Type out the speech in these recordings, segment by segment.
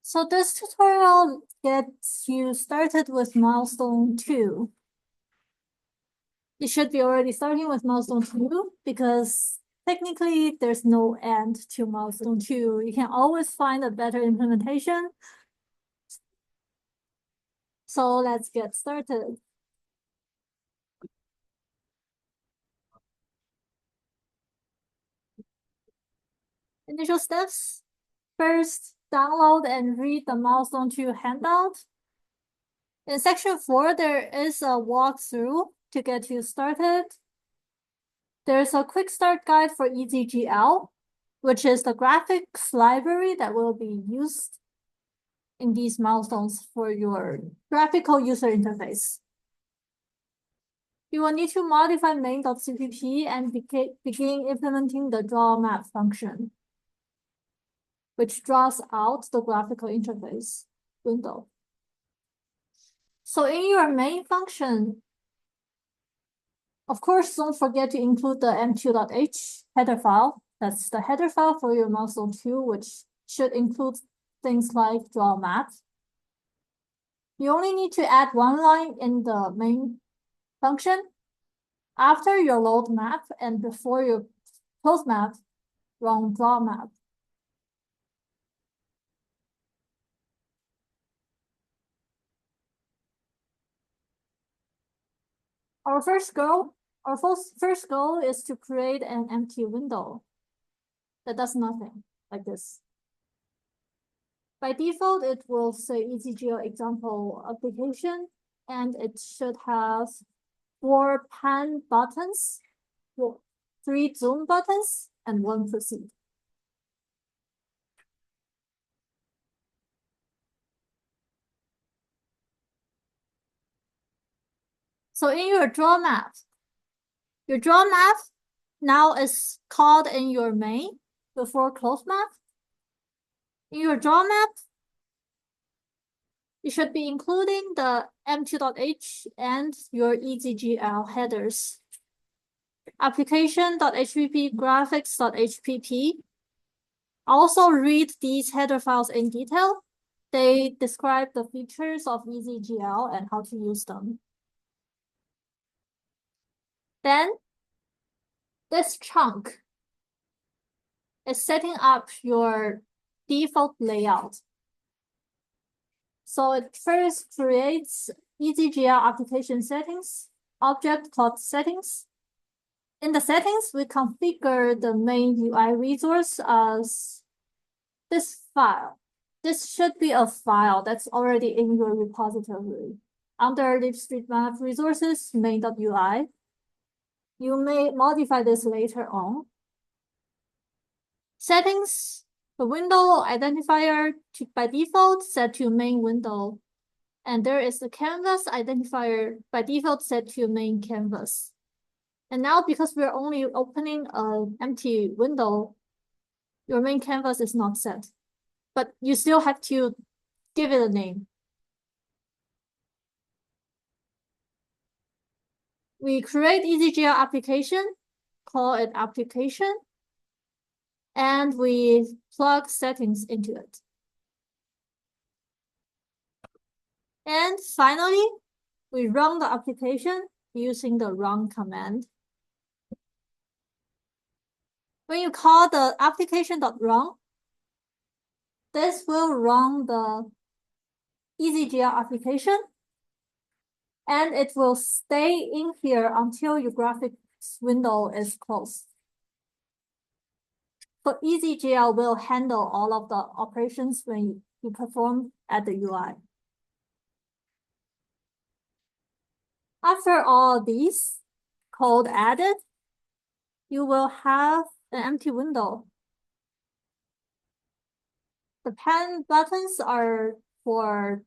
So this tutorial gets you started with milestone 2. You should be already starting with milestone 2 because technically there's no end to milestone 2. You can always find a better implementation. So let's get started. Initial steps. First, download and read the milestone 2 handout. In section 4, there is a walkthrough to get you started. There's a quick start guide for ECGL, which is the graphics library that will be used in these milestones for your graphical user interface. You will need to modify main.cpp and begin implementing the draw map function, which draws out the graphical interface window. So in your main function, of course, don't forget to include the m2.h header file. That's the header file for your milestone 2, which should include things like draw map. You only need to add one line in the main function after your load map and before your close map, run draw map. Our first goal is to create an empty window that does nothing, like this. By default, it will say ECGL example application, and it should have 4 pan buttons, 3 zoom buttons, and 1 proceed. So in your draw map now is called in your main before close map. In your draw map, you should be including the m2.h and your ECGL headers. Application.hpp, graphics.hpp. Also read these header files in detail. They describe the features of ECGL and how to use them. Then, this chunk is setting up your default layout. So it first creates ECGL application settings, object called settings. In the settings, we configure the main UI resource as this file. This should be a file that's already in your repository. Under libstreetmap resources, main.ui. You may modify this later on. Settings, the window identifier by default set to main window. And there is the canvas identifier by default set to main canvas. And now because we're only opening an empty window, your main canvas is not set. But you still have to give it a name. We create ECGL application, call it application, and we plug settings into it. And finally, we run the application using the run command. When you call the application.run, this will run the ECGL application, and it will stay in here until your graphics window is closed. So ECGL will handle all of the operations when you perform at the UI. After all these code added, you will have an empty window. The pan buttons are for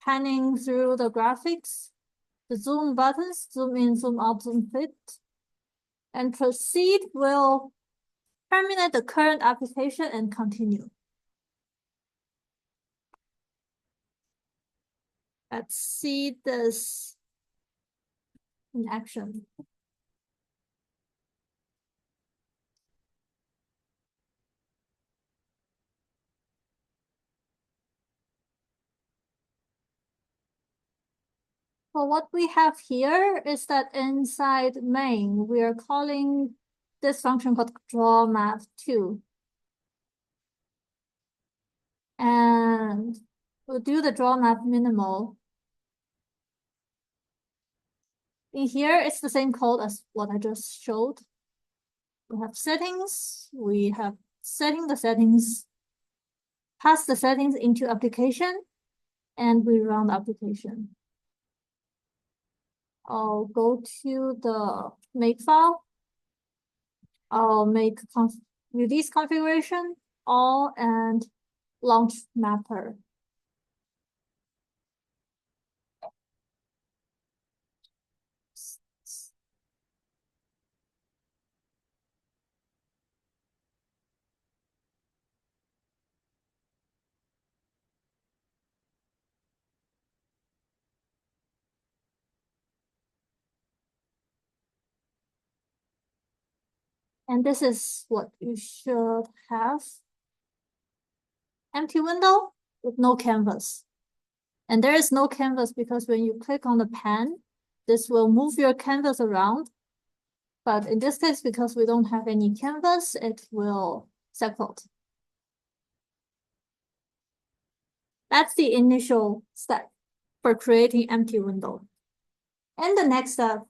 panning through the graphics. The zoom buttons, zoom in, zoom out, zoom fit. And proceed will terminate the current application and continue. Let's see this in action. Well, what we have here is that inside main, we are calling this function called draw map 2. And we'll do the draw map minimal. In here, it's the same code as what I just showed. We have settings, we have setting the settings, pass the settings into application, and we run the application. I'll go to the make file. I'll make release configuration, all, and launch mapper. And this is what you should have. Empty window with no canvas. And there is no canvas because when you click on the pen, this will move your canvas around. But in this case, because we don't have any canvas, it will separate. That's the initial step for creating empty window. And the next step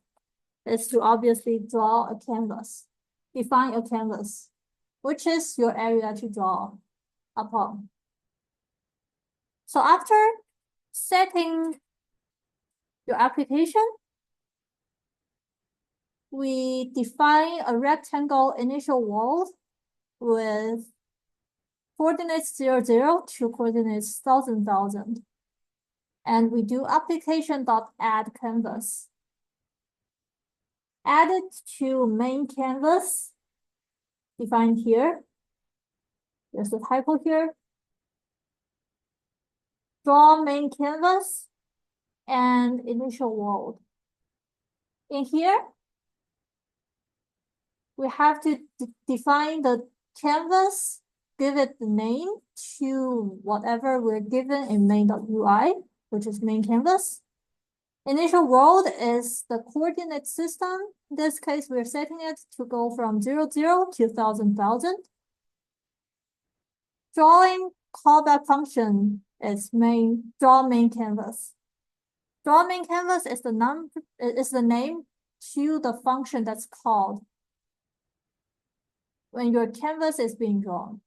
is to obviously draw a canvas, define a canvas, which is your area to draw upon. So after setting your application, we define a rectangle initial wall with coordinates 0, 0 to coordinates 1000, 1000. And we do application.add canvas. Add it to main canvas, defined here. There's a typo here. Draw main canvas and initial world. In here, we have to define the canvas, give it the name to whatever we're given in main.ui, which is main canvas. Initial world is the coordinate system. In this case, we're setting it to go from 0, 0 to 1000, 1000. Drawing callback function is draw main canvas. Draw main canvas is the name to the function that's called when your canvas is being drawn.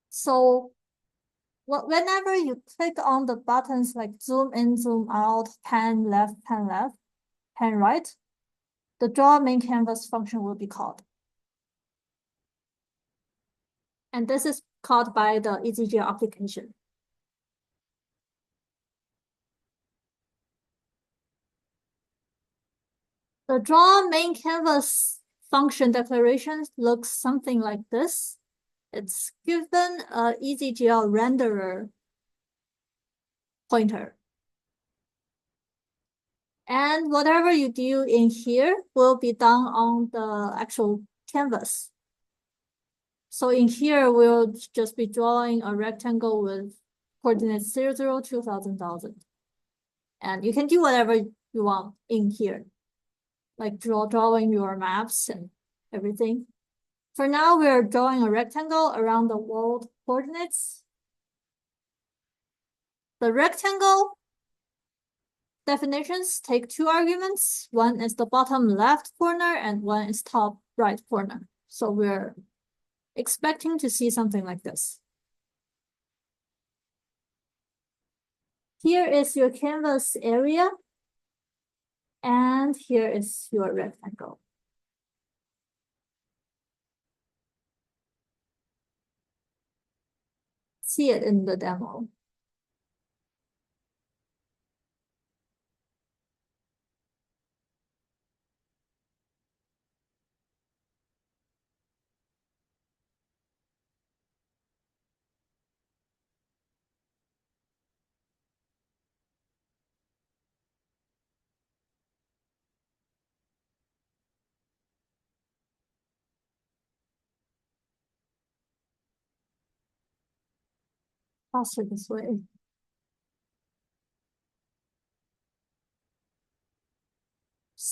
So whenever you click on the buttons like zoom in, zoom out, pan left, pan right, the draw main canvas function will be called. And this is called by the ECE297 application. The draw main canvas function declaration looks something like this. It's given a EasyGL renderer pointer. And whatever you do in here will be done on the actual canvas. So in here, we'll just be drawing a rectangle with coordinates 0, 0, 2000, 1000. And you can do whatever you want in here, like drawing your maps and everything. For now, we're drawing a rectangle around the world coordinates. The rectangle definitions take 2 arguments. One is the bottom left corner and one is top right corner. So we're expecting to see something like this. Here is your canvas area, and here is your rectangle. See it in the demo. Faster this way.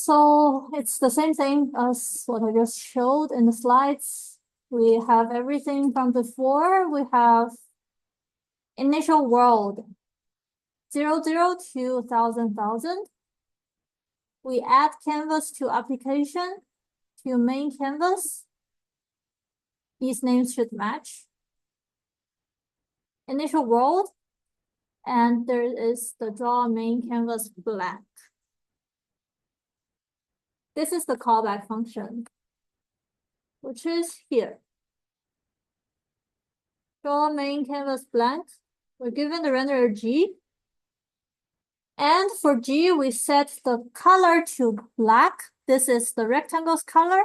So it's the same thing as what I just showed in the slides. We have everything from before. We have initial world, 0, 0 to 1,000, 1,000. We add canvas to application to main canvas. These names should match. Initial world, and there is the draw main canvas blank. This is the callback function, which is here. Draw main canvas blank. We're given the renderer G. And for G, we set the color to black. This is the rectangle's color.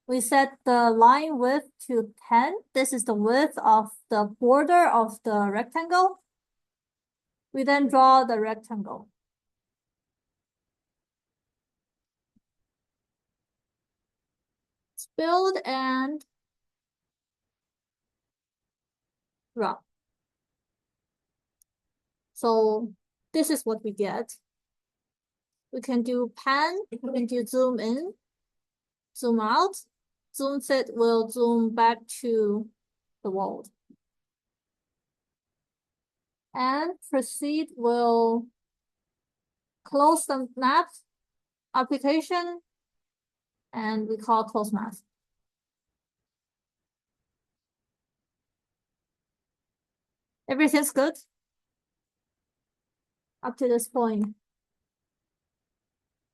We set the line width to 10. This is the width of the border of the rectangle. We then draw the rectangle. Let's build and run. So this is what we get. We can do pan, we can do zoom in, zoom out. Zoom set will zoom back to the world. And proceed will close the map application, and we call close map. Everything's good up to this point.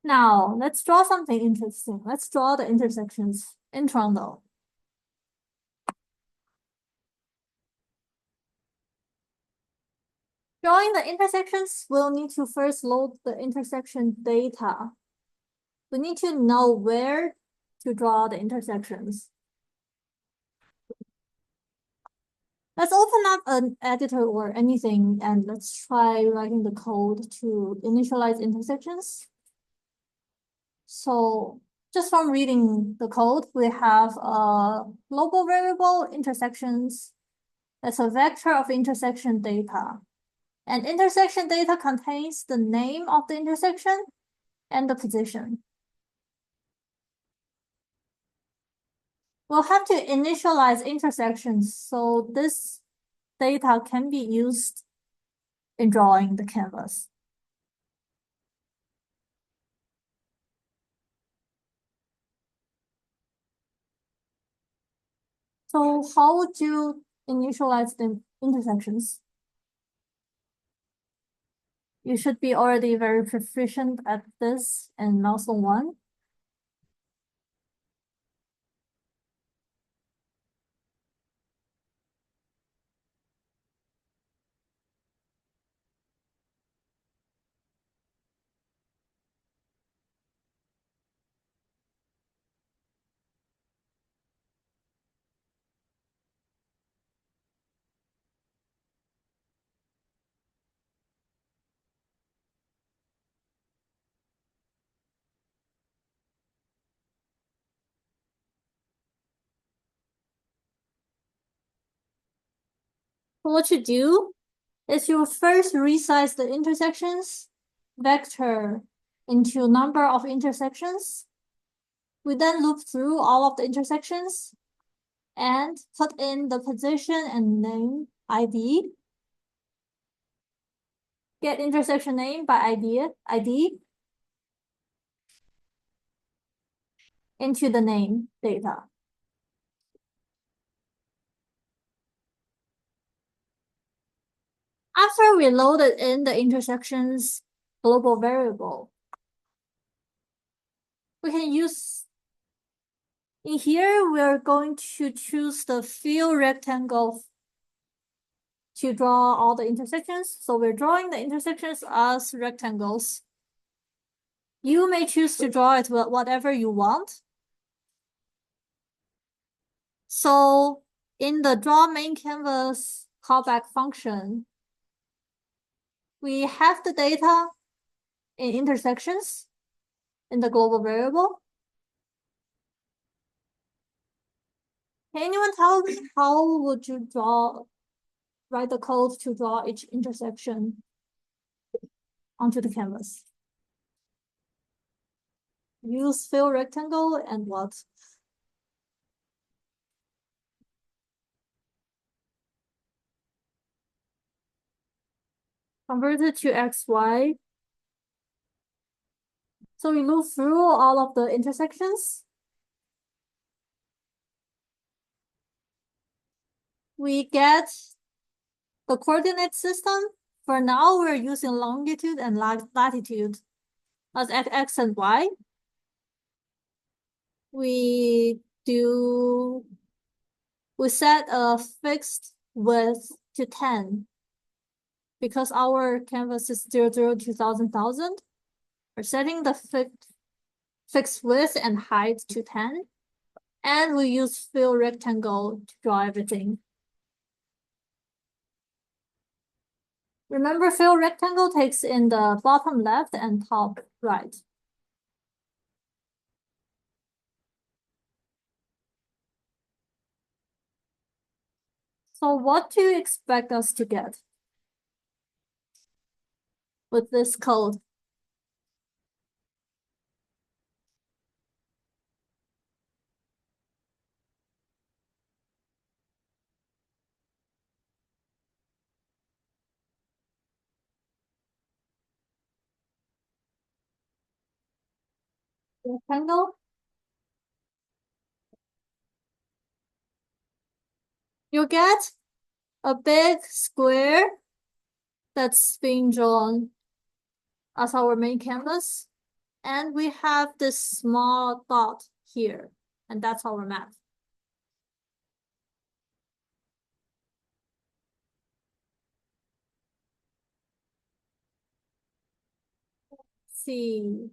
Now, let's draw something interesting. Let's draw the intersections in Toronto. Drawing the intersections, we'll need to first load the intersection data. We need to know where to draw the intersections. Let's open up an editor or anything, and let's try writing the code to initialize intersections. So just from reading the code, we have a global variable intersections. That's a vector of intersection data. And intersection data contains the name of the intersection and the position. We'll have to initialize intersections, so this data can be used in drawing the canvas. So how would you initialize the intersections? You should be already very proficient at this in milestone 1. So what you do is you first resize the intersections vector into number of intersections. We then loop through all of the intersections and put in the position and name ID. Get intersection name by ID into the name data. After we loaded in the intersections global variable, we can use, in here, we're going to choose the fill rectangle to draw all the intersections. So we're drawing the intersections as rectangles. You may choose to draw it with whatever you want. So in the draw main canvas callback function, we have the data in intersections in the global variable. Can anyone tell me how would you write the code to draw each intersection onto the canvas? use fill rectangle and what? Convert it to XY. So we move through all of the intersections. We get the coordinate system. For now, we're using longitude and latitude as X and Y. We set a fixed width to 10 because our canvas is 0, 2000. We're setting the fixed width and height to 10. And we use fill rectangle to draw everything. Remember, fill rectangle takes in the bottom left and top right. So what do you expect us to get with this code? Rectangle? You get a big square that's being drawn as our main canvas. And we have this small dot here, and that's our map. See.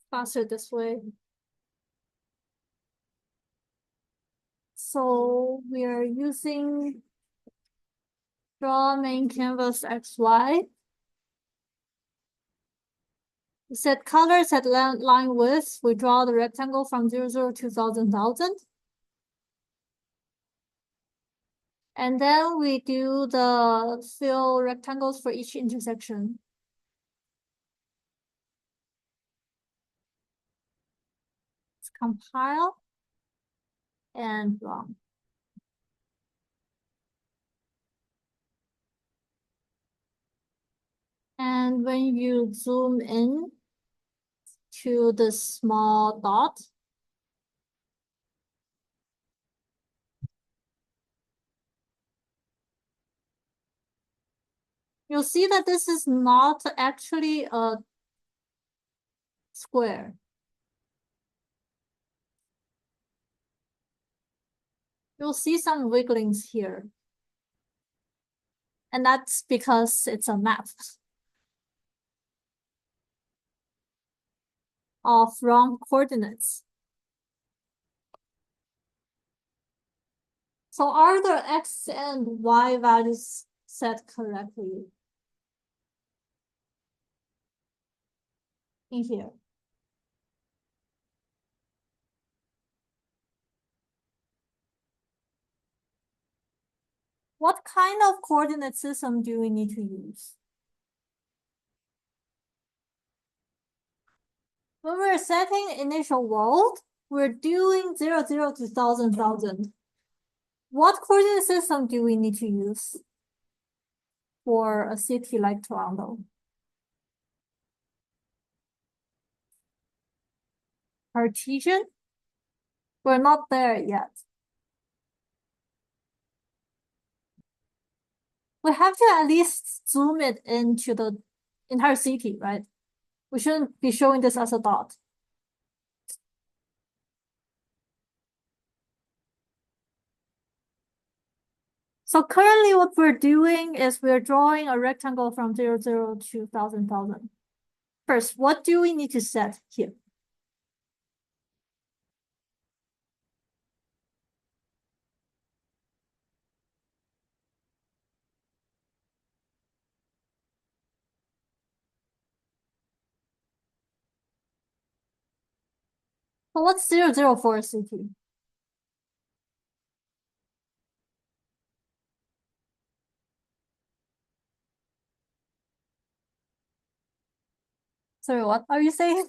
Faster this way. So we are using draw main canvas XY. We set color, set line width. We draw the rectangle from 0, 2000. And then we do the fill rectangles for each intersection. Let's compile and run. And when you zoom in to the small dot, you'll see that this is not actually a square. You'll see some wigglings here. And that's because it's a map of wrong coordinates. So are the X and Y values set correctly in here? What kind of coordinate system do we need to use? When we're setting initial world, we're doing 0, 0 to 1000. What coordinate system do we need to use for a city like Toronto? Cartesian? We're not there yet. We have to at least zoom it into the entire city, right? We shouldn't be showing this as a dot. So currently what we're doing is we're drawing a rectangle from 0, 0 to 1000. First, what do we need to set here? But what's 004 CT? Sorry, what are you saying?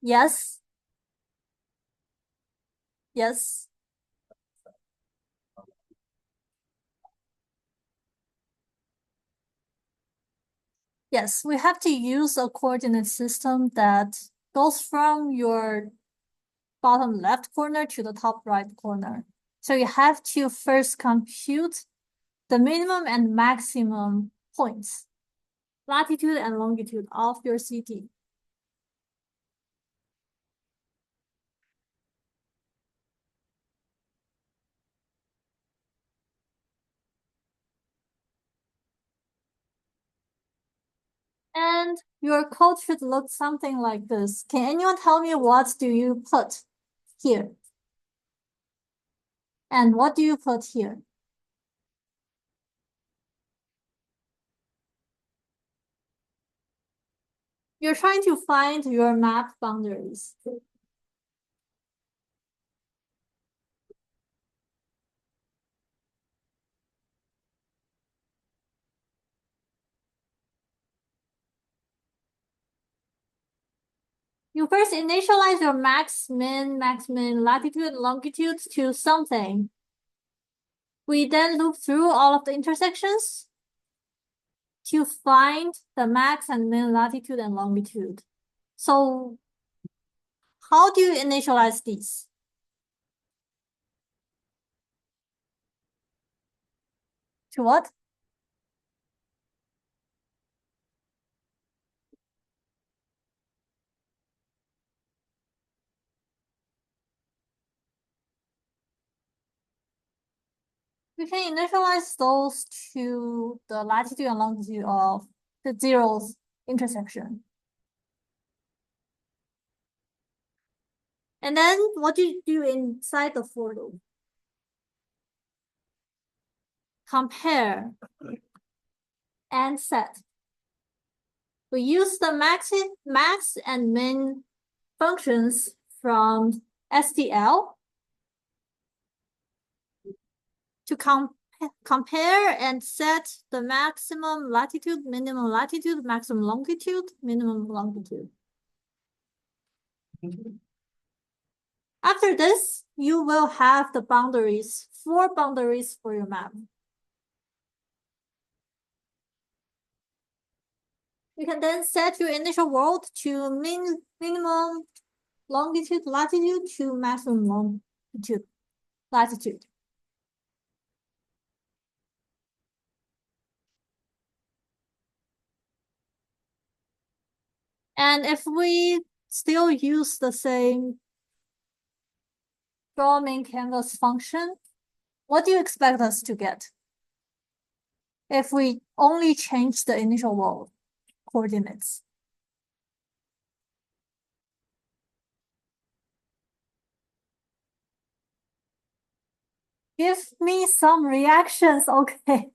Yes. Yes. Yes, we have to use a coordinate system that goes from your bottom left corner to the top right corner. So you have to first compute the minimum and maximum points, latitude and longitude of your CT. And your code should look something like this. Can anyone tell me what do you put here? And what do you put here? You're trying to find your map boundaries. You first initialize your max, min, latitude, longitude to something. We then loop through all of the intersections to find the max and min latitude and longitude. So how do you initialize these? To what? We can initialize those to the latitude and longitude of the zeros intersection. And then what do you do inside the for loop? Compare and set. We use the max and min functions from STL to compare and set the maximum latitude, maximum longitude, minimum longitude. After this, you will have the boundaries, 4 boundaries for your map. You can then set your initial world to minimum longitude, latitude to maximum longitude, latitude. And if we still use the same draw main canvas function, what do you expect us to get if we only change the initial world coordinates? Give me some reactions, okay.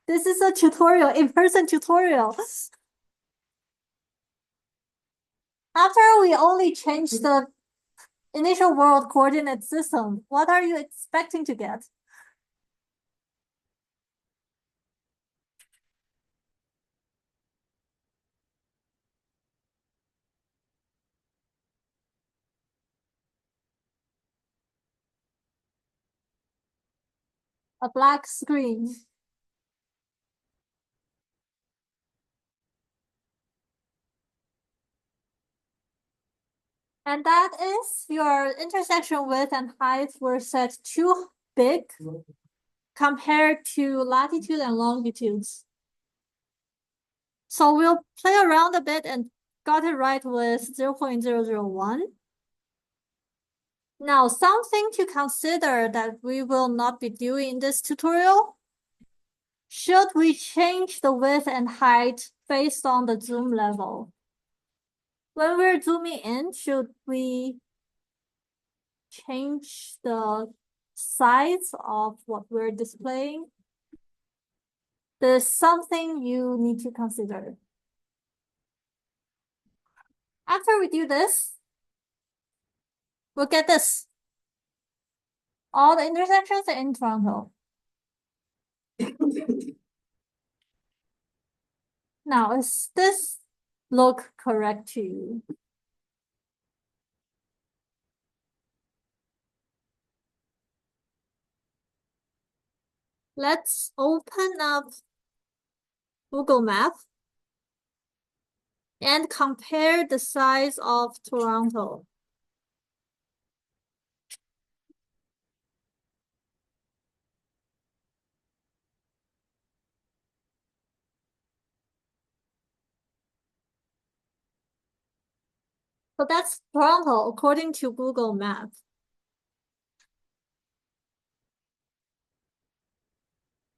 This is a tutorial, in-person tutorial. After we only change the initial world coordinate system, what are you expecting to get? A black screen. And that is your intersection width and height were set too big compared to latitude and longitudes. So we'll play around a bit and got it right with 0.001. Now, something to consider that we will not be doing in this tutorial. Should we change the width and height based on the zoom level? When we're zooming in, should we change the size of what we're displaying? There's something you need to consider. After we do this, we'll get this. All the intersections are in Toronto. Now, does this look correct to you? Let's open up Google Maps and compare the size of Toronto. So that's Toronto according to Google Maps.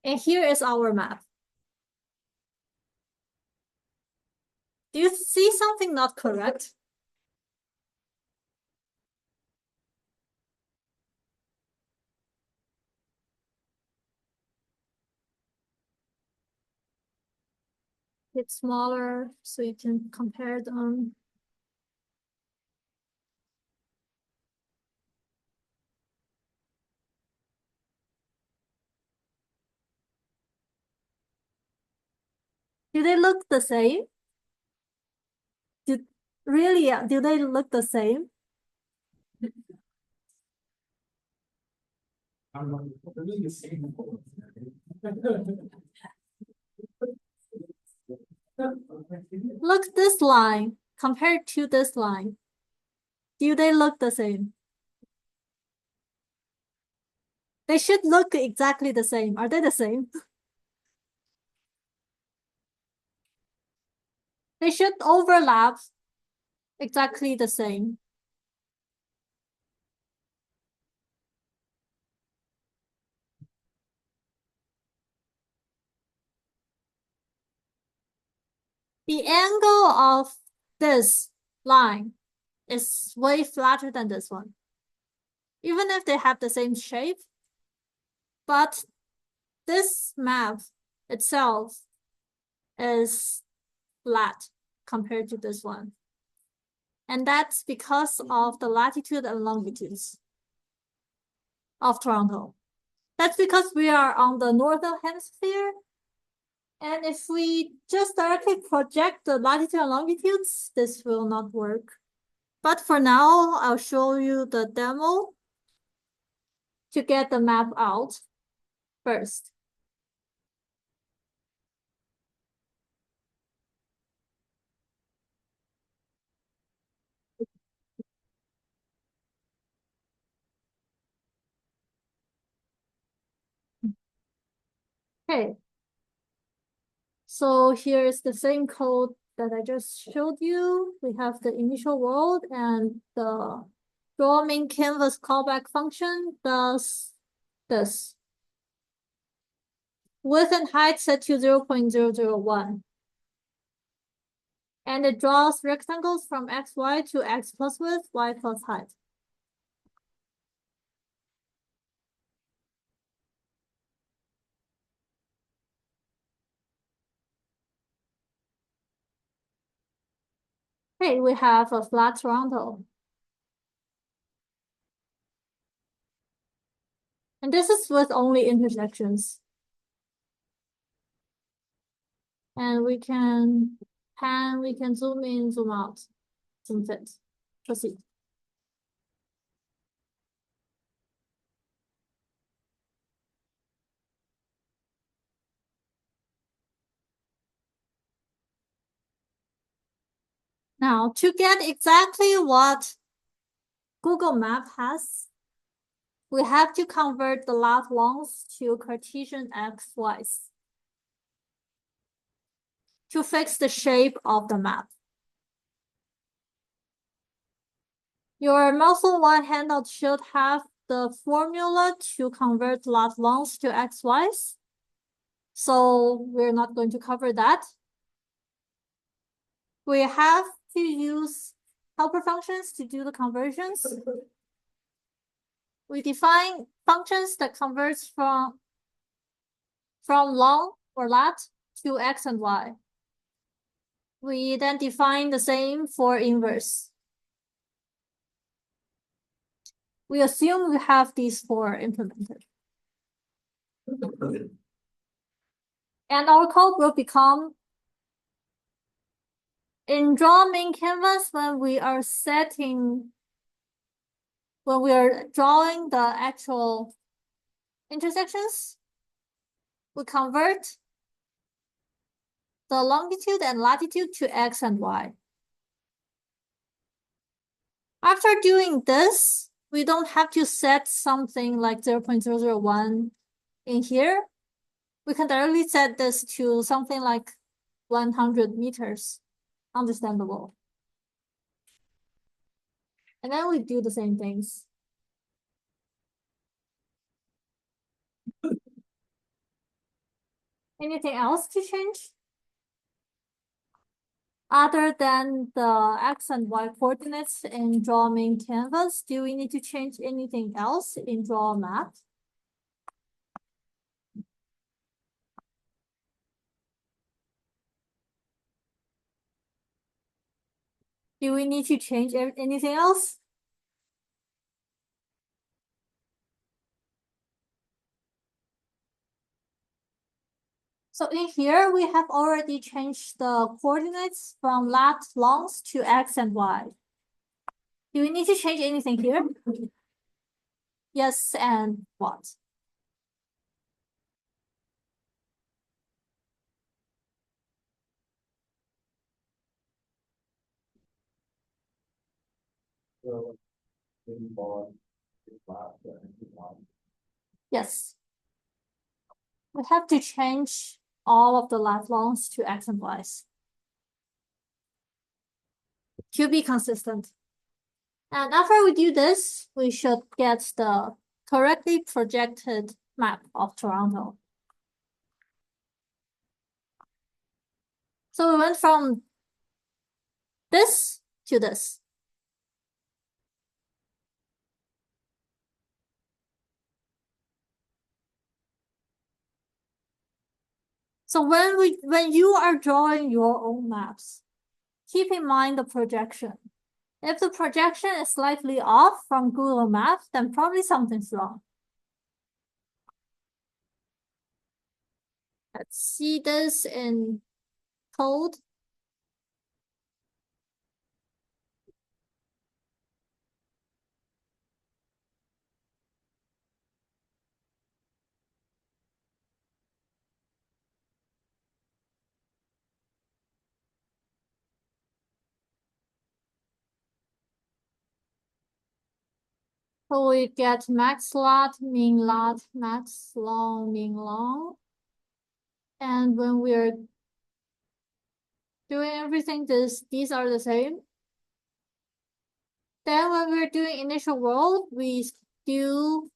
And here is our map. Do you see something not correct? It's smaller, so you can compare them. Do they look the same? Really, do they look the same? Look this line compared to this line. Do they look the same? They should look exactly the same. Are they the same? They should overlap exactly the same. The angle of this line is way flatter than this one. Even if they have the same shape, but this map itself is flat compared to this one. And that's because of the latitude and longitudes of Toronto. That's because we are on the northern hemisphere. And if we just directly project the latitude and longitudes, this will not work. But for now, I'll show you the demo to get the map out first. Okay. So here's the same code that I just showed you. We have the initial world and the draw main canvas callback function does this. Width and height set to 0.001. And it draws rectangles from xy to x plus width, y plus height. Okay, we have a flat Toronto. And this is with only intersections. And we can pan, we can zoom in, zoom out, zoom fit. Proceed. Now, to get exactly what Google Map has, we have to convert the lat longs to Cartesian xy's to fix the shape of the map. Your Muscle 1 handout should have the formula to convert lat longs to xy's. So we're not going to cover that. We have to use helper functions to do the conversions. We define functions that converts from long or lat to x and y. We then define the same for inverse. We assume we have these four implemented. And our code will become in draw main canvas when we are drawing the actual intersections, we convert the longitude and latitude to X and Y. After doing this, we don't have to set something like 0.001 in here. We can directly set this to something like 100 meters. Understandable. And then we do the same things. Anything else to change? Other than the X and Y coordinates in draw main canvas, do we need to change anything else in draw map? Do we need to change anything else? So in here, we have already changed the coordinates from lat longs to X and Y. Do we need to change anything here? Yes, and what? Yes. We have to change all of the lat longs to X and Y's to be consistent. And after we do this, we should get the correctly projected map of Toronto. So we went from this to this. So when you are drawing your own maps, keep in mind the projection. If the projection is slightly off from Google Maps, then probably something's wrong. Let's see this in code. So we get max lot, max long, min long. And when we're doing everything, these are the same. Then when we're doing initial world, we do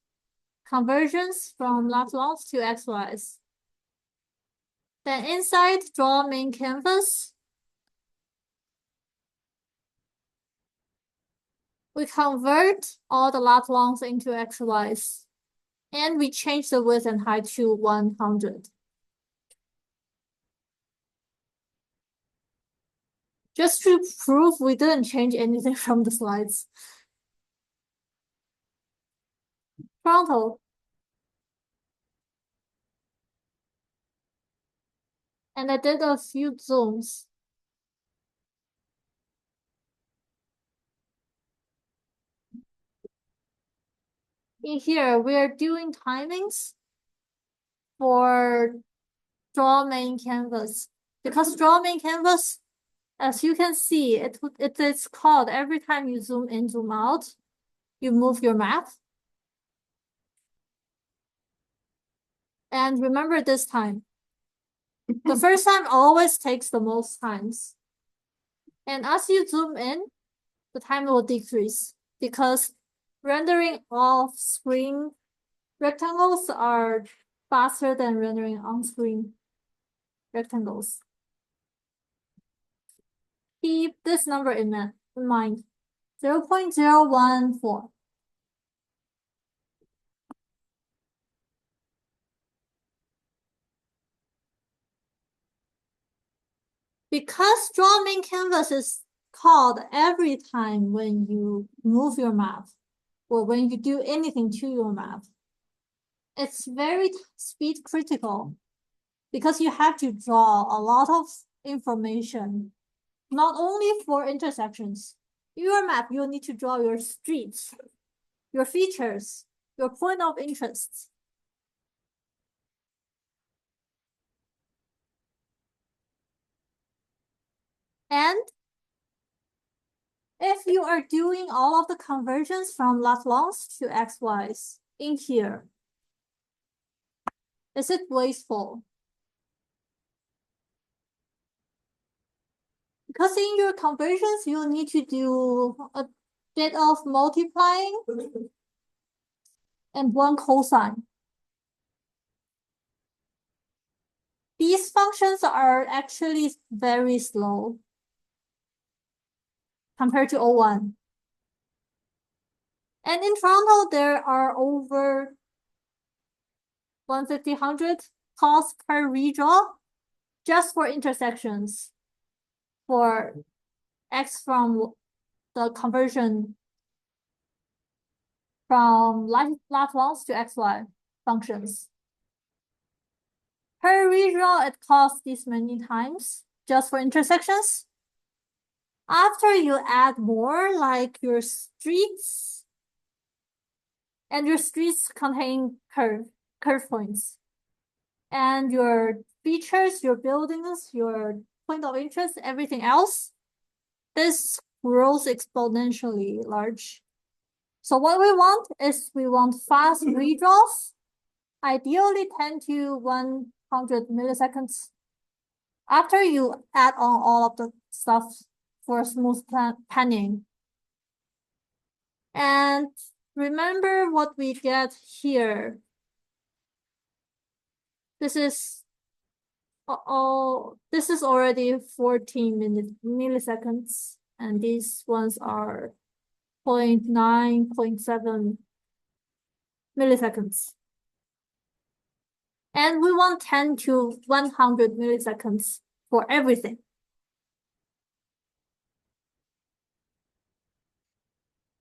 conversions from lat longs to XYs. Then inside draw main canvas, we convert all the lat longs into XYs. And we change the width and height to 100. Just to prove we didn't change anything from the slides. Toronto. And I did a few zooms. In here, we are doing timings for draw main canvas. Because draw main canvas, as you can see, it is called every time you zoom in, zoom out, you move your map. And remember this time. The first time always takes the most times. And as you zoom in, the time will decrease because rendering off-screen rectangles are faster than rendering on-screen rectangles. Keep this number in mind, 0.014. Because draw main canvas is called every time when you move your map or when you do anything to your map, it's very speed critical because you have to draw a lot of information, not only for intersections. Your map, you'll need to draw your streets, your features, your point of interest. And if you are doing all of the conversions from lat longs to XYs in here, is it wasteful? Because in your conversions, you'll need to do a bit of multiplying and one cosine. These functions are actually very slow compared to O1. And in Toronto, there are over 150 calls per redraw just for intersections for X from the conversion from lat longs to XY functions. Per redraw, it costs this many times just for intersections. After you add more, like your streets, and your streets contain curve points, and your features, your buildings, your point of interest, everything else, this grows exponentially large. So what we want is we want fast redraws, ideally 10 to 100 milliseconds. After you add on all of the stuff for smooth panning. And remember what we get here. This is this is already 14 milliseconds, and these ones are 0.9, 0.7 milliseconds. And we want 10 to 100 milliseconds for everything.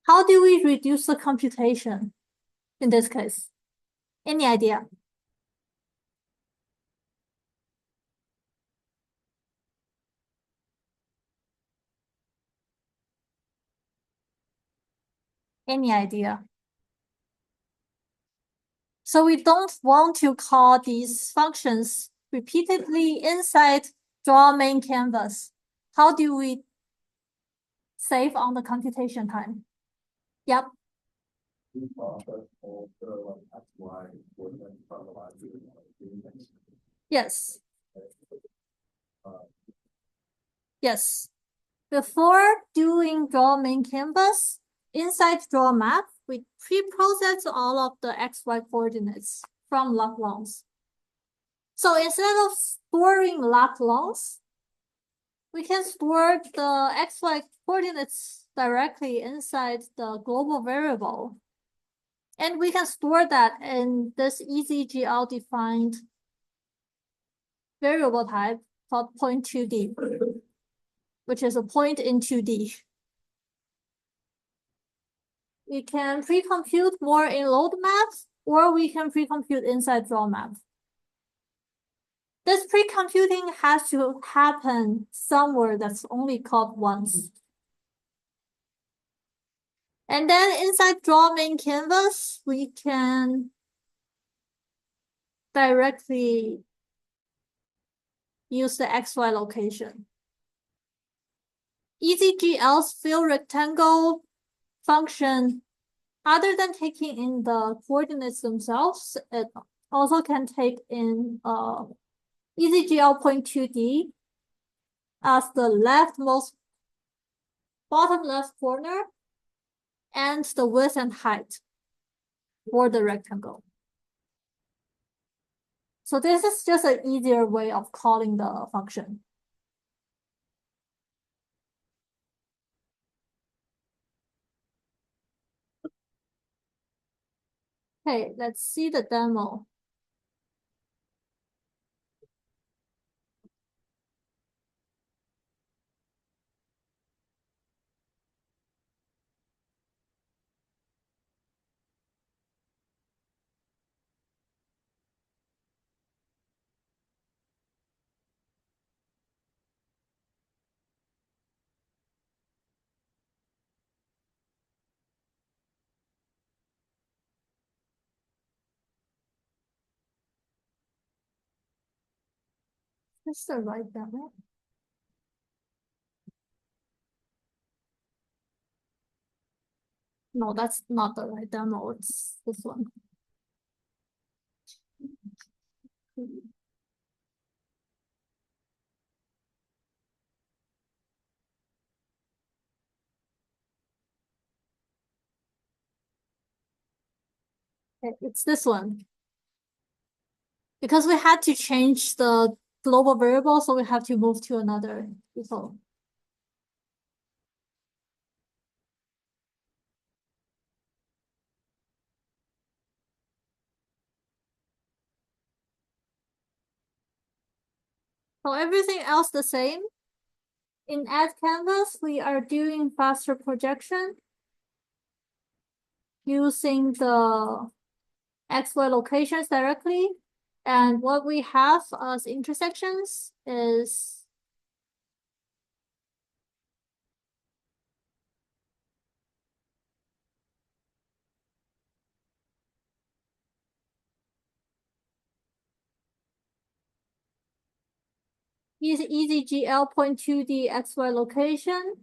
How do we reduce the computation in this case? Any idea? Any idea? So we don't want to call these functions repeatedly inside draw main canvas. How do we save on the computation time? Yep. Yes. Yes. Before doing draw main canvas, inside draw map, we pre-process all of the XY coordinates from lat longs. So instead of storing lat longs, we can store the XY coordinates directly inside the global variable. And we can store that in this ECGL defined variable type called point2D, which is a point in 2D. We can pre-compute more in load maps, or we can pre-compute inside draw maps. This pre-computing has to happen somewhere that's only called once. And then inside draw main canvas, we can directly use the XY location. ECGL's fill rectangle function, other than taking in the coordinates themselves, it also can take in ECGL point 2D as the leftmost bottom left corner and the width and height for the rectangle. So this is just an easier way of calling the function. Okay, let's see the demo. That's the right demo. No, that's not the right demo. It's this one. Okay, it's this one. Because we had to change the global variable, so we have to move to another result. So everything else the same. In Add Canvas, we are doing faster projection using the XY locations directly. And what we have as intersections is ECGL.2D XY location,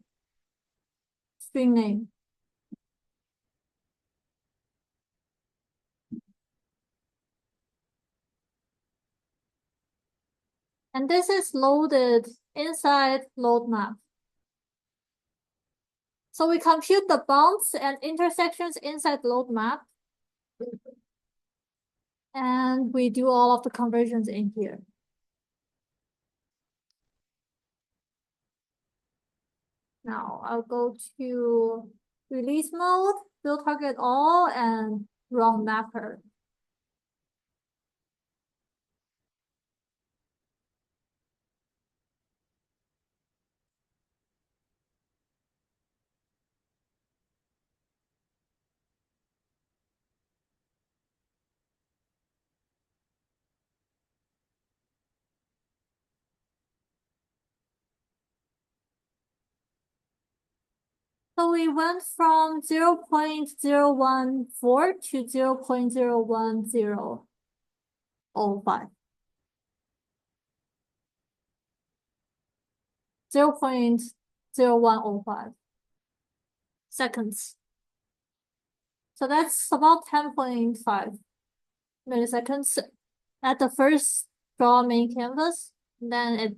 string name. And this is loaded inside load map. So we compute the bounds and intersections inside load map. And we do all of the conversions in here. Now I'll go to release mode, build target all, and run mapper. So we went from 0.014 to 0.01005. 0.0105 seconds. So that's about 10.5 milliseconds at the first draw main canvas. Then it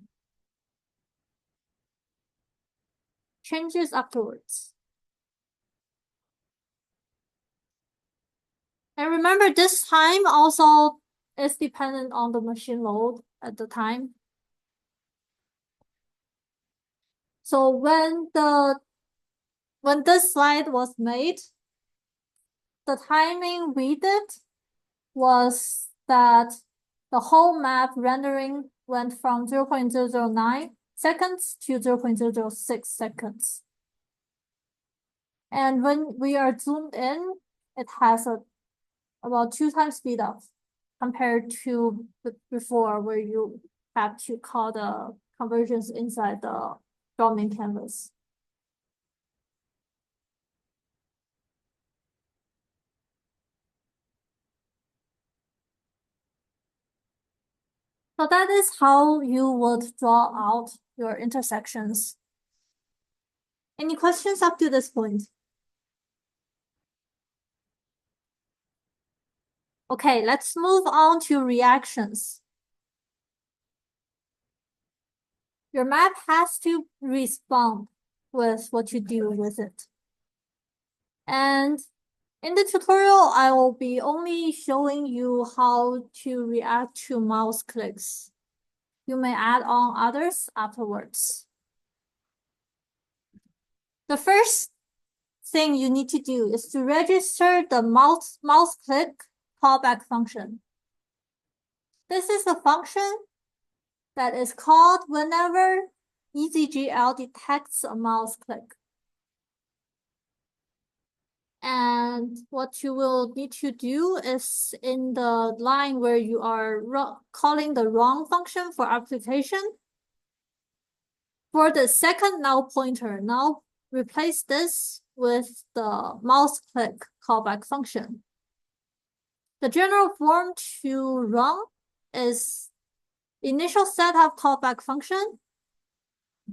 changes afterwards. And remember, this time also is dependent on the machine load at the time. So when this slide was made, the timing we did was that the whole map rendering went from 0.009 seconds to 0.006 seconds. And when we are zoomed in, it has about 2 times speed up compared to before, where you have to call the conversions inside the drawing canvas. So that is how you would draw out your intersections. Any questions up to this point? Okay, let's move on to reactions. Your map has to respond with what you do with it. And in the tutorial, I will be only showing you how to react to mouse clicks. You may add on others afterwards. The first thing you need to do is to register the mouse click callback function. This is a function that is called whenever ECGL detects a mouse click. And what you will need to do is in the line where you are calling the wrong function for application, for the second null pointer, now replace this with the mouse click callback function. The general form to run is initial setup callback function,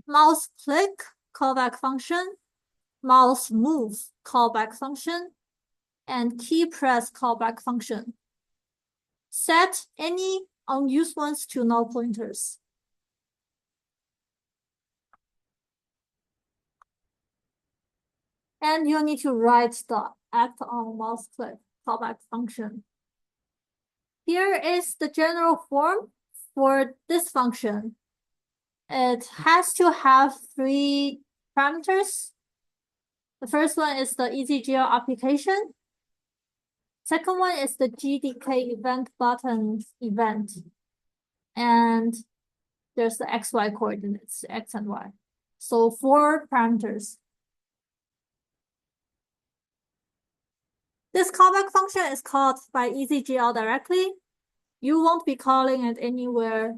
mouse click callback function, mouse move callback function, and key press callback function. Set any unused ones to null pointers. And you need to write the act on mouse click callback function. Here is the general form for this function. It has to have 3 parameters. The first one is the EasyGL application. Second one is the GDK event button event. And there's the XY coordinates, X and Y. So 4 parameters. This callback function is called by EasyGL directly. You won't be calling it anywhere.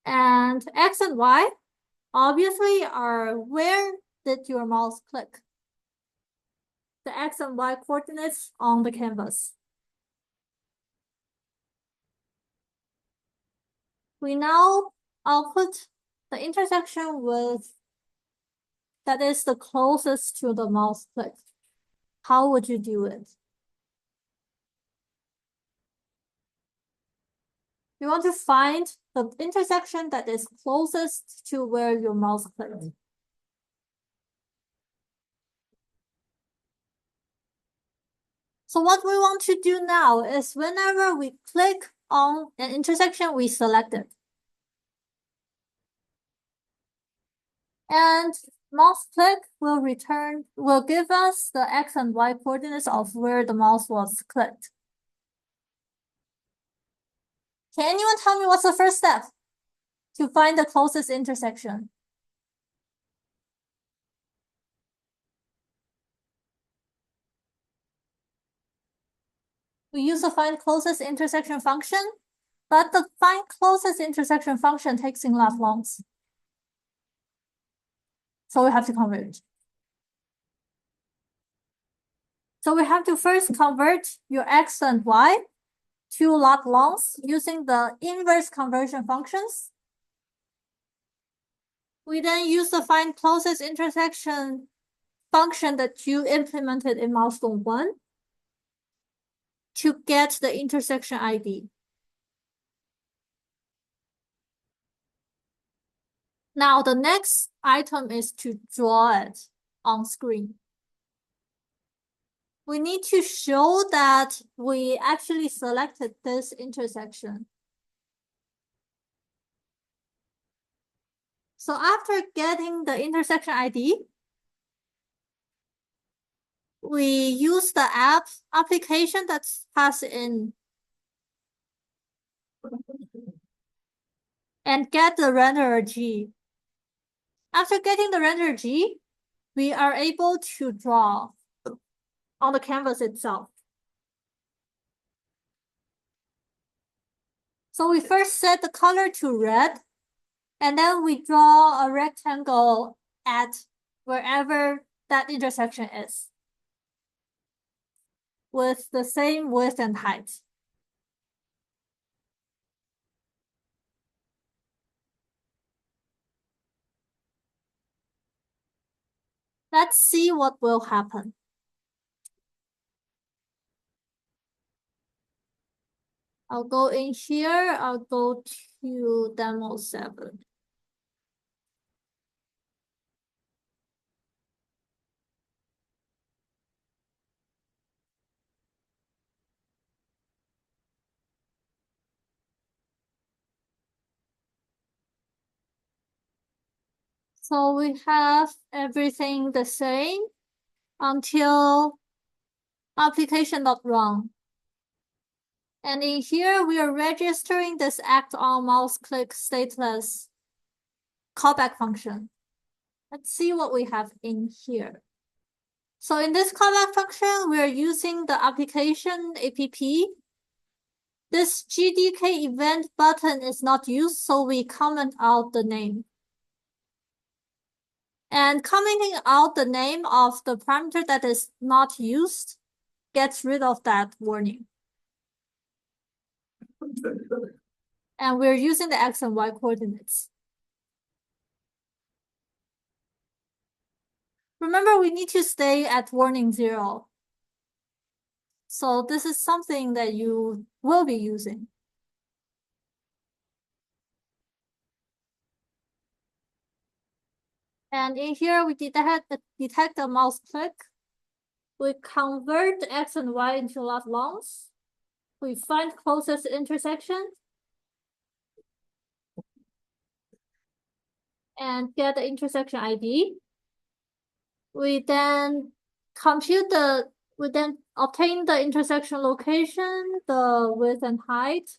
And X and Y obviously are where did your mouse click? The X and Y coordinates on the canvas. We now output the intersection with that is the closest to the mouse click. How would you do it? You want to find the intersection that is closest to where your mouse clicked. So what we want to do now is whenever we click on an intersection, we select it. And mouse click will give us the X and Y coordinates of where the mouse was clicked. Can anyone tell me what's the first step to find the closest intersection? We use the find closest intersection function, but the find closest intersection function takes in lat longs. So we have to convert. So we have to first convert your X and Y to lat longs using the inverse conversion functions. We then use the find closest intersection function that you implemented in milestone 1 to get the intersection ID. Now the next item is to draw it on screen. We need to show that we actually selected this intersection. So after getting the intersection ID, we use the application that's passed in and get the renderer G. After getting the renderer G, we are able to draw on the canvas itself. So we first set the color to red, and then we draw a rectangle at wherever that intersection is with the same width and height. Let's see what will happen. I'll go in here, I'll go to demo 7. So we have everything the same until application.run. And in here, we are registering this act on mouse click stateless callback function. Let's see what we have in here. So in this callback function, we're using the application app. This GDK event button is not used, so we comment out the name. And commenting out the name of the parameter that is not used gets rid of that warning. And we're using the X and Y coordinates. Remember, we need to stay at warning 0. So this is something that you will be using. And in here, we detect a mouse click. We convert X and Y into lat longs. We find closest intersection and get the intersection ID. We then obtain the intersection location, the width and height.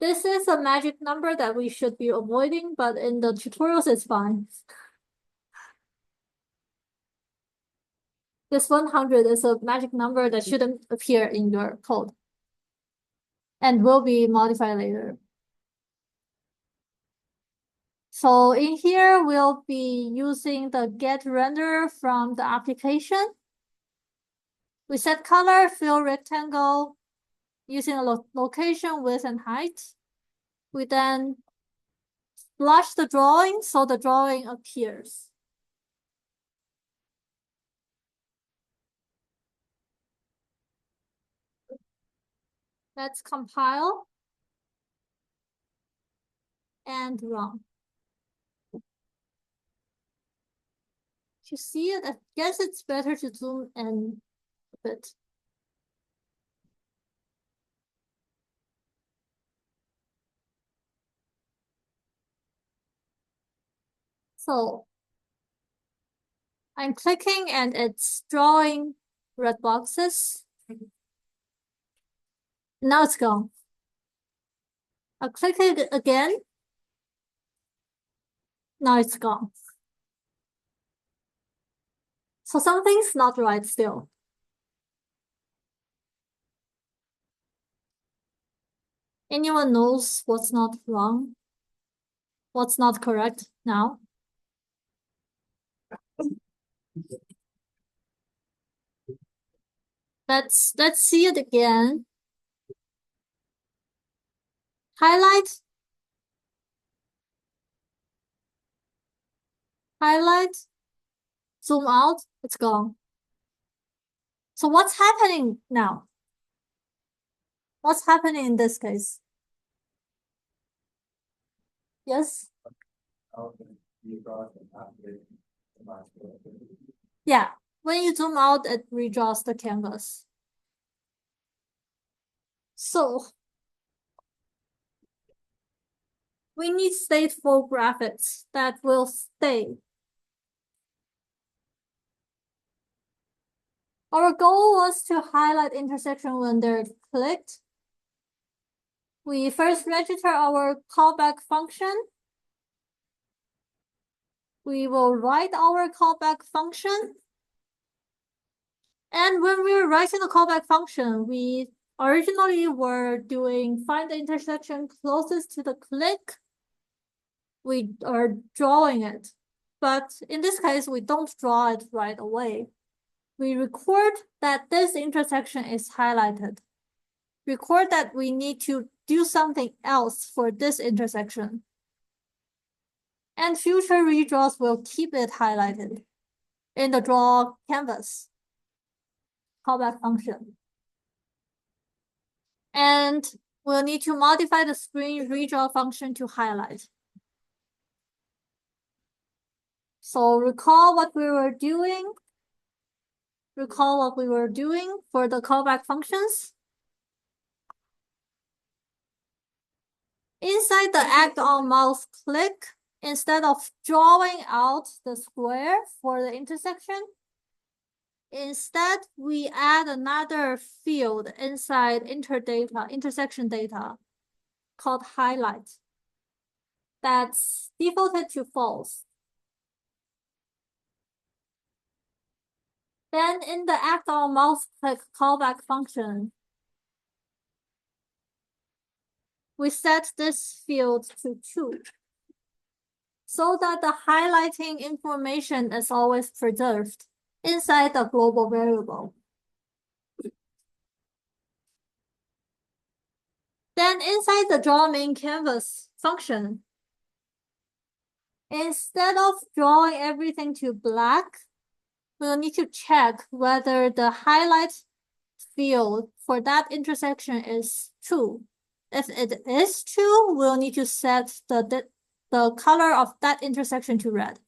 This is a magic number that we should be avoiding, but in the tutorials it's fine. This 100 is a magic number that shouldn't appear in your code and will be modified later. So in here, we'll be using the get renderer from the application. We set color, fill rectangle, using a location, width, and height. We then flush the drawing so the drawing appears. Let's compile and run. To see it, I guess it's better to zoom in a bit. So I'm clicking and it's drawing red boxes. Now it's gone. I'll click it again. Now it's gone. So something's not right still. Anyone knows what's not wrong? What's not correct now? Let's see it again. Highlight. Highlight. Zoom out. It's gone. So what's happening now? What's happening in this case? Yes? Yeah. When you zoom out, it redraws the canvas. So we need stateful graphics that will stay. Our goal was to highlight intersection when they're clicked. We first register our callback function. We will write our callback function. And when we were writing the callback function, we originally were doing find the intersection closest to the click. We are drawing it. But in this case, we don't draw it right away. We record that this intersection is highlighted. Record that we need to do something else for this intersection. And future redraws will keep it highlighted in the draw canvas callback function. And we'll need to modify the screen redraw function to highlight. So recall what we were doing. Recall what we were doing for the callback functions. Inside the act on mouse click, instead of drawing out the square for the intersection, instead we add another field inside intersection data called highlight that's defaulted to false. Then in the act on mouse click callback function, we set this field to true so that the highlighting information is always preserved inside the global variable. Then inside the draw main canvas function, instead of drawing everything to black, we'll need to check whether the highlight field for that intersection is true. If it is true, we'll need to set the color of that intersection to red.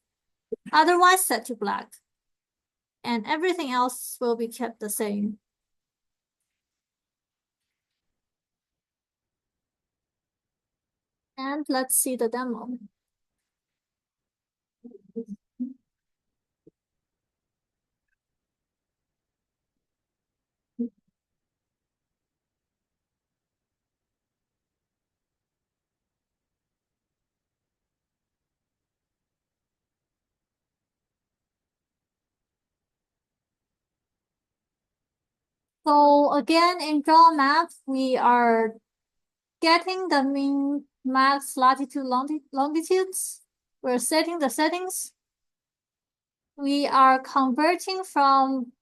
Otherwise, set to black. And everything else will be kept the same. And let's see the demo. So again, in draw map, we are getting the min max latitude longitudes. We're setting the settings. We are converting from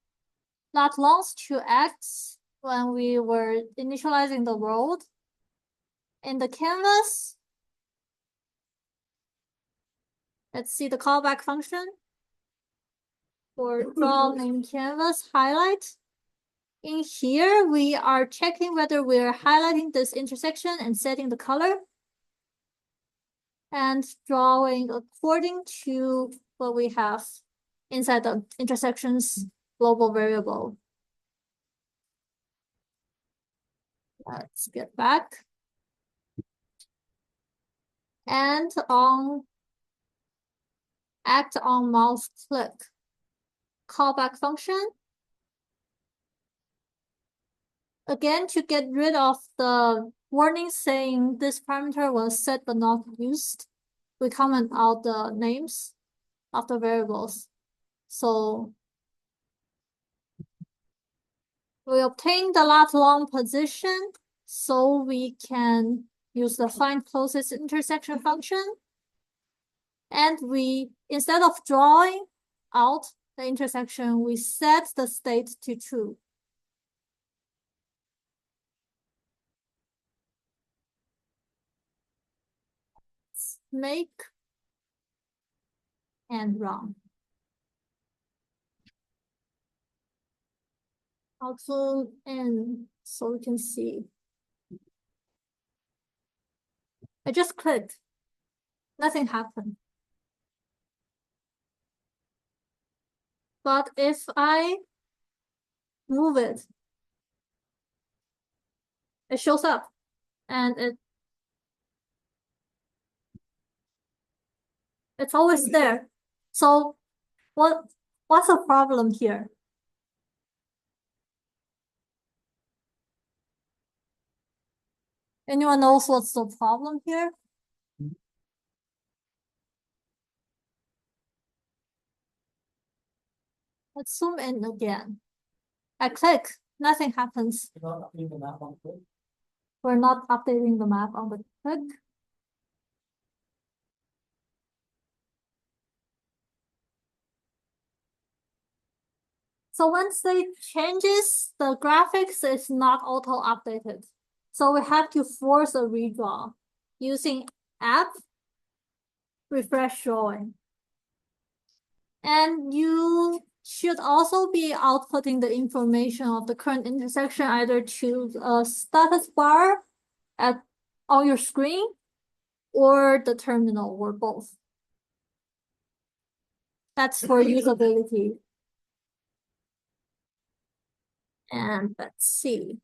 lat longs to x when we were initializing the world. In the canvas, let's see the callback function for draw main canvas highlight. In here, we are checking whether we're highlighting this intersection and setting the color and drawing according to what we have inside the intersections global variable. Let's get back. And act on mouse click. Callback function. Again, to get rid of the warning saying this parameter was set but not used, we comment out the names of the variables. So we obtain the lat long position so we can use the find closest intersection function. And we, instead of drawing out the intersection, we set the state to true. Let's make and run. I'll zoom in so we can see. I just clicked. Nothing happened. But if I move it, it shows up and it's always there. So what's the problem here? Anyone knows what's the problem here? Let's zoom in again. I click, nothing happens. We're not updating the map on the click. So when state changes, the graphics is not auto updated. So we have to force a redraw using app refresh drawing. And you should also be outputting the information of the current intersection either to a status bar on your screen or the terminal or both. That's for usability. And let's see.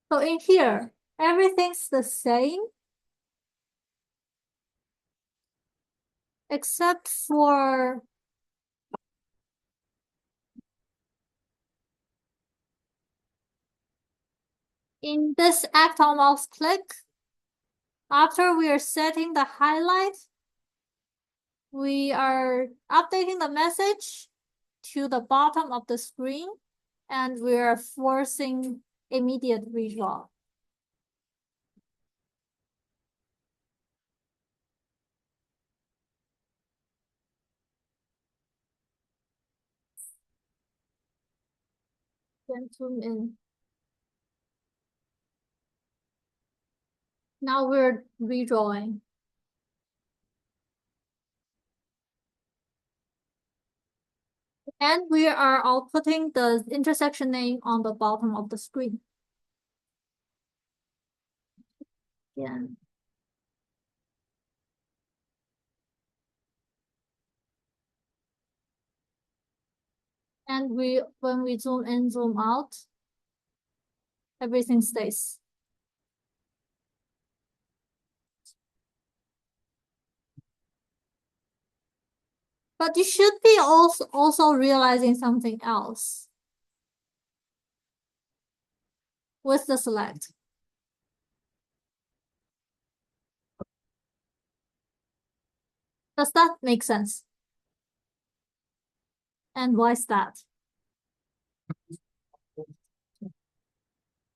So in here, everything's the same except for in this act on mouse click, after we are setting the highlight, we are updating the message to the bottom of the screen and we are forcing immediate redraw. Then zoom in. Now we're redrawing. And we are outputting the intersection name on the bottom of the screen. Yeah. And when we zoom in, zoom out, everything stays. But you should be also realizing something else with the select. Does that make sense? And why is that?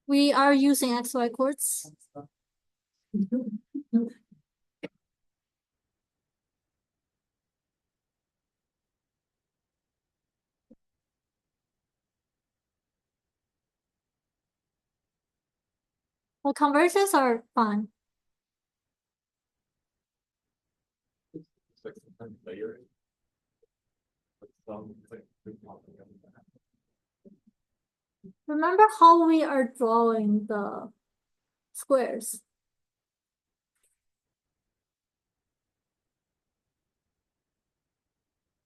We are using XY coords. Well, conversions are fun. Remember how we are drawing the squares?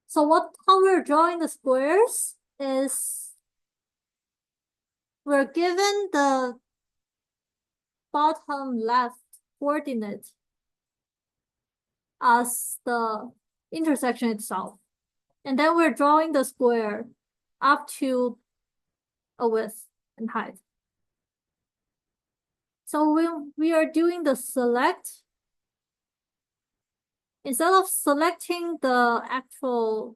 So how we're drawing the squares is we're given the bottom left coordinate as the intersection itself. And then we're drawing the square up to a width and height. So when we are doing the select, instead of selecting the actual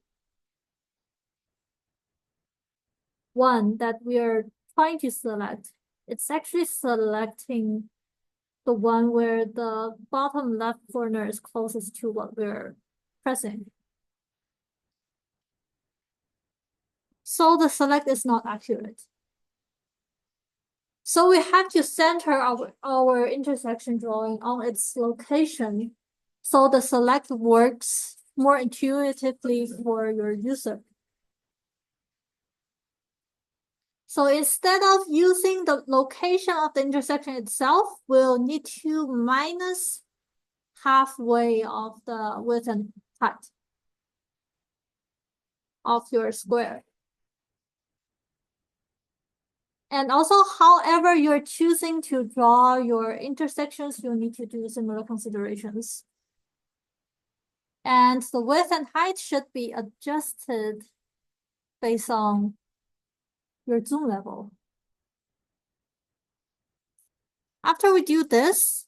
one that we are trying to select, it's actually selecting the one where the bottom left corner is closest to what we're pressing. So the select is not accurate. So we have to center our intersection drawing on its location so the select works more intuitively for your user. So instead of using the location of the intersection itself, we'll need to minus halfway of the width and height of your square. And also, however you're choosing to draw your intersections, you'll need to do similar considerations. And the width and height should be adjusted based on your zoom level. After we do this,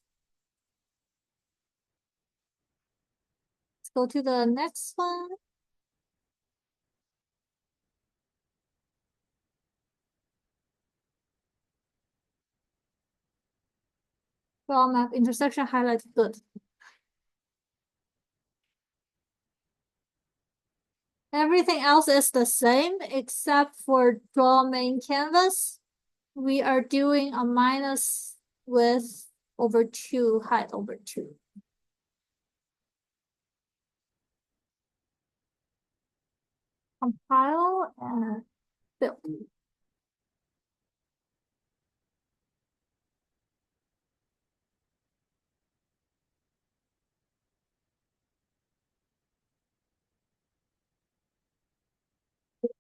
let's go to the next one. Draw map intersection highlight, good. Everything else is the same except for draw main canvas. We are doing a minus width over 2, height over 2. Compile and build.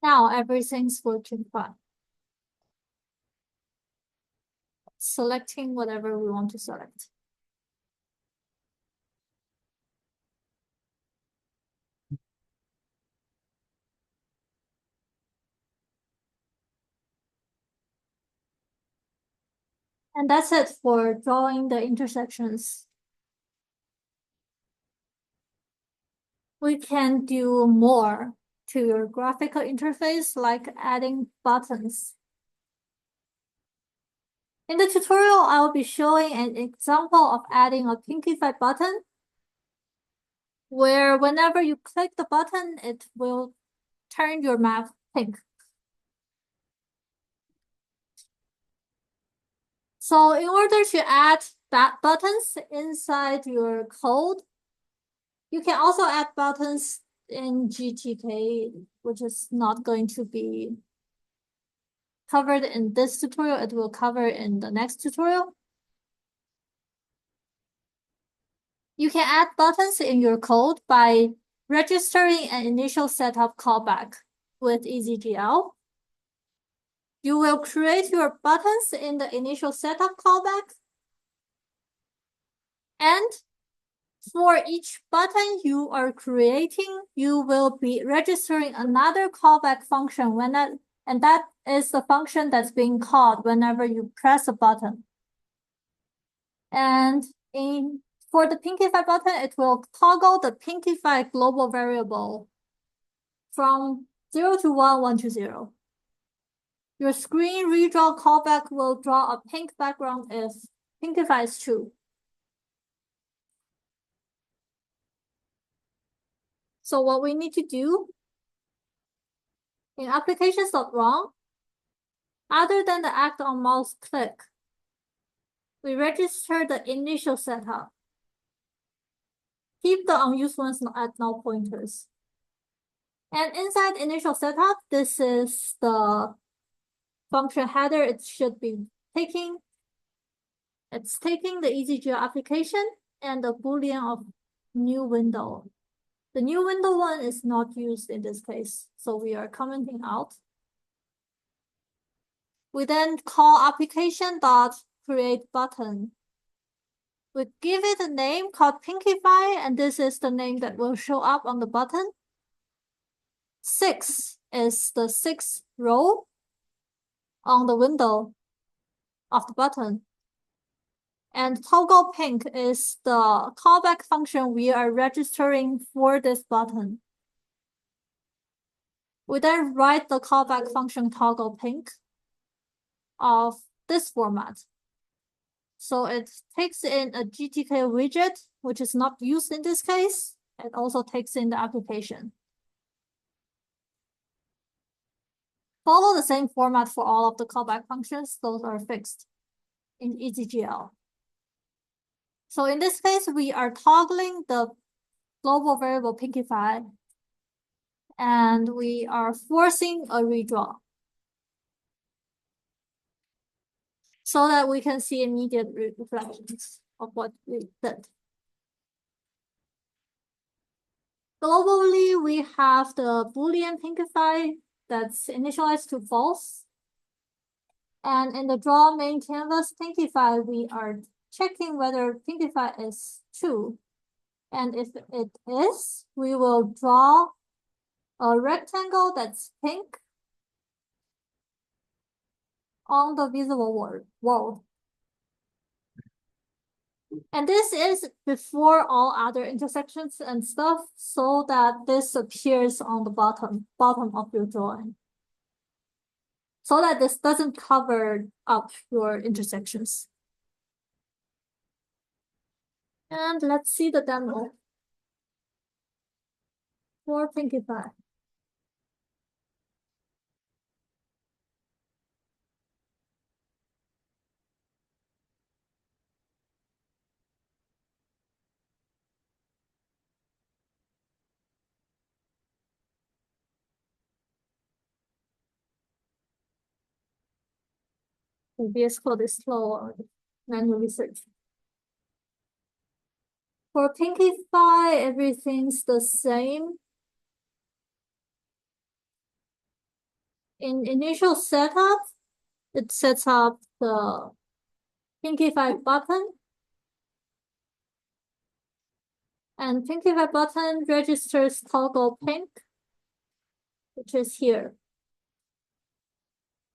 Now everything's working fine. Selecting whatever we want to select. And that's it for drawing the intersections. We can do more to your graphical interface, like adding buttons. In the tutorial, I will be showing an example of adding a pinkified button, where whenever you click the button, it will turn your map pink. So in order to add buttons inside your code, you can also add buttons in GTK, which is not going to be covered in this tutorial. It will cover in the next tutorial. You can add buttons in your code by registering an initial setup callback with EasyGL. You will create your buttons in the initial setup callback. And for each button you are creating, you will be registering another callback function and that is the function that's being called whenever you press a button. And for the Pinkify button, it will toggle the Pinkify global variable from 0 to 1, 1 to 0. Your screen redraw callback will draw a pink background if Pinkify is true. So what we need to do in applications.run, other than the act on mouse click, we register the initial setup. Keep the unused ones at null pointers. And inside initial setup, this is the function header it should be taking. It's taking the EasyGL application and the Boolean of new window. The new window one is not used in this case, so we are commenting out. We then call application.createButton. We give it a name called Pinkify, and this is the name that will show up on the button. 6 is the 6th row on the window of the button. And toggle pink is the callback function we are registering for this button. We then write the callback function toggle pink of this format. So it takes in a GTK widget, which is not used in this case. It also takes in the application. Follow the same format for all of the callback functions. Those are fixed in EasyGL. So in this case, we are toggling the global variable Pinkify, and we are forcing a redraw so that we can see immediate reflections of what we did. Globally, we have the Boolean Pinkify that's initialized to false. And in the draw main canvas Pinkify, we are checking whether Pinkify is true. And if it is, we will draw a rectangle that's pink on the visible world. And this is before all other intersections and stuff, so that this appears on the bottom of your drawing. So that this doesn't cover up your intersections. And let's see the demo for Pinkify. VS Code is slow or manual research. For Pinkify, everything's the same. In initial setup, it sets up the Pinkify button. And Pinkify button registers toggle pink, which is here.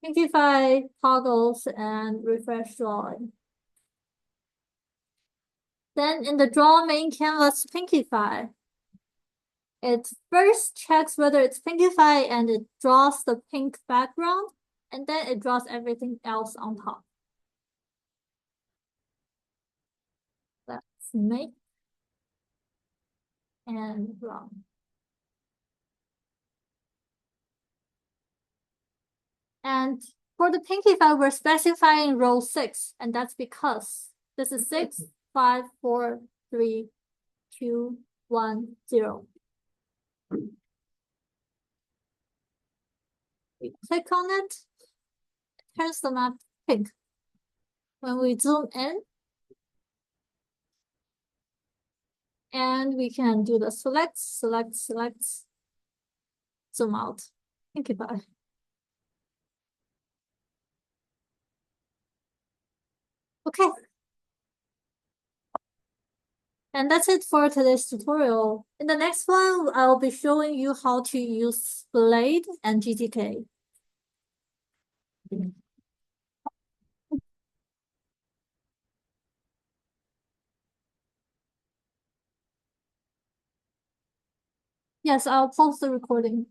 Pinkify toggles and refresh drawing. Then in the draw main canvas Pinkify, it first checks whether it's Pinkify and it draws the pink background, and then it draws everything else on top. Let's make and run. And For the pinky file, we're specifying row 6, and that's because this is 6, 5, 4, 3, 2, 1, 0. We click on it, turns the map pink. When we zoom in, and we can do the select, zoom out. Pinky file. Okay. And that's it for today's tutorial. In the next one, I'll be showing you how to use Blade and GTK. Yes, I'll pause the recording.